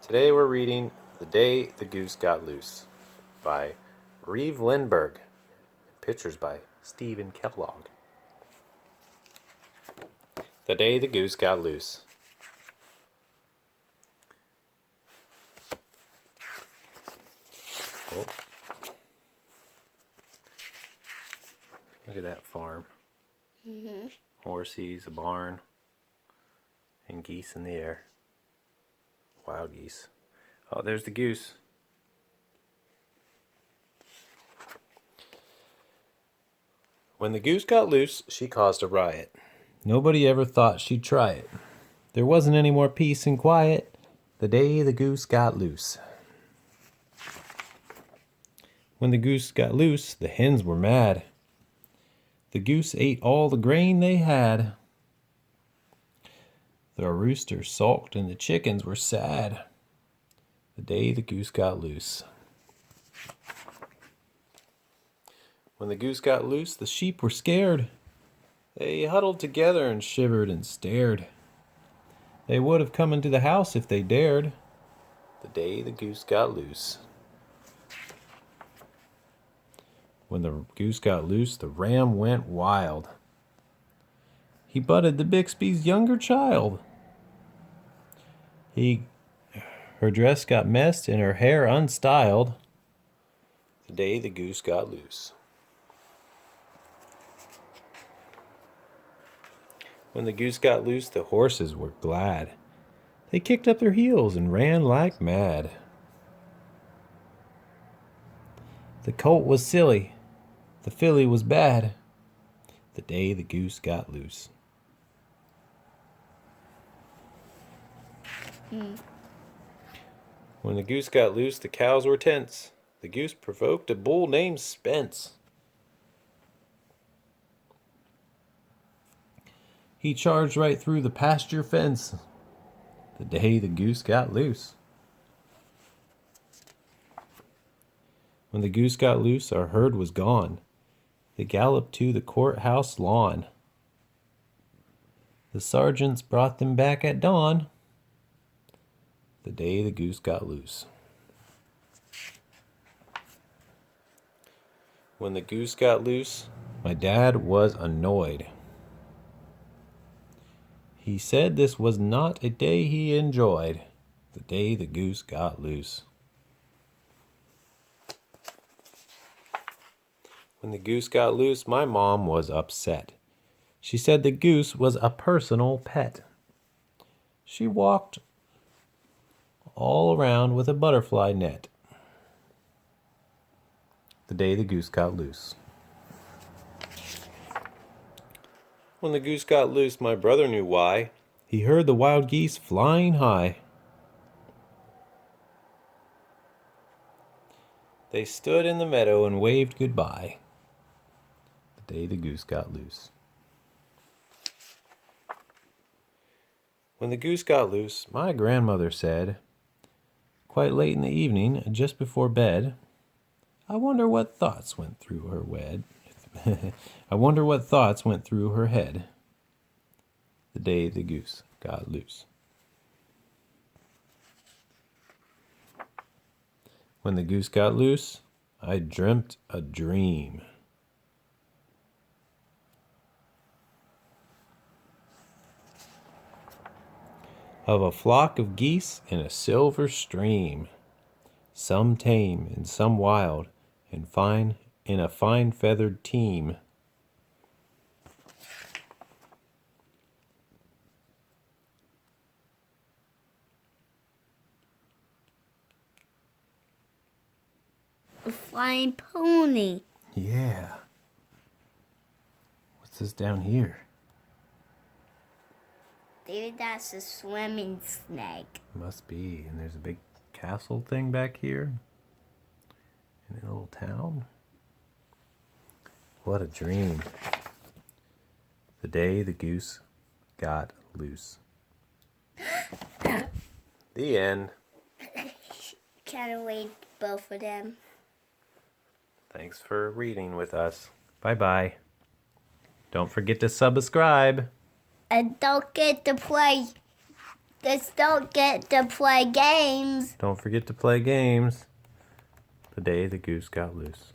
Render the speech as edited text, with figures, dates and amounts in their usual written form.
Today we're reading The Day the Goose Got Loose by Reeve Lindbergh. Pictures by Stephen Kellogg. The Day the Goose Got Loose. Oh. Look at that farm. Horses, a barn, and geese in the air. Wild geese. Oh, there's the goose. When the goose got loose, she caused a riot. Nobody ever thought she'd try it. There wasn't any more peace and quiet the day the goose got loose. When the goose got loose, the hens were mad. The goose ate all the grain they had. The rooster sulked and the chickens were sad the day the goose got loose. When the goose got loose, the sheep were scared. They huddled together and shivered and stared. They would have come into the house if they dared the day the goose got loose. When the goose got loose, the ram went wild. He butted the Bixby's younger child. Her dress got messed and her hair unstyled the day the goose got loose. When the goose got loose, the horses were glad. They kicked up their heels and ran like mad. The colt was silly, the filly was bad the day the goose got loose. When the goose got loose, the cows were tense. The goose provoked a bull named Spence. He charged right through the pasture fence the day the goose got loose. When the goose got loose, our herd was gone. They galloped to the courthouse lawn. The sergeants brought them back at dawn the day the goose got loose. When the goose got loose, my dad was annoyed. He said this was not a day he enjoyed the day the goose got loose. When the goose got loose, my mom was upset. She said the goose was a personal pet. She walked all around with a butterfly net the day the goose got loose. When the goose got loose, my brother knew why. He heard the wild geese flying high. They stood in the meadow and waved goodbye the day the goose got loose. When the goose got loose, my grandmother said, quite late in the evening, just before bed, I wonder what thoughts went through her head. I wonder what thoughts went through her head the day the goose got loose. When the goose got loose, I dreamt a dream. Of a flock of geese in a silver stream, some tame and some wild, and fine in a fine feathered team. A flying pony. Yeah. What's this down here? Maybe that's a swimming snake. Must be. And there's a big castle thing back here in a little town. What a dream. The day the goose got loose. The end. Can't wait, both of them. Thanks for reading with us. Bye-bye. Don't forget to subscribe. And don't get to play Just don't get to play games. Don't forget to play games. The day the goose got loose.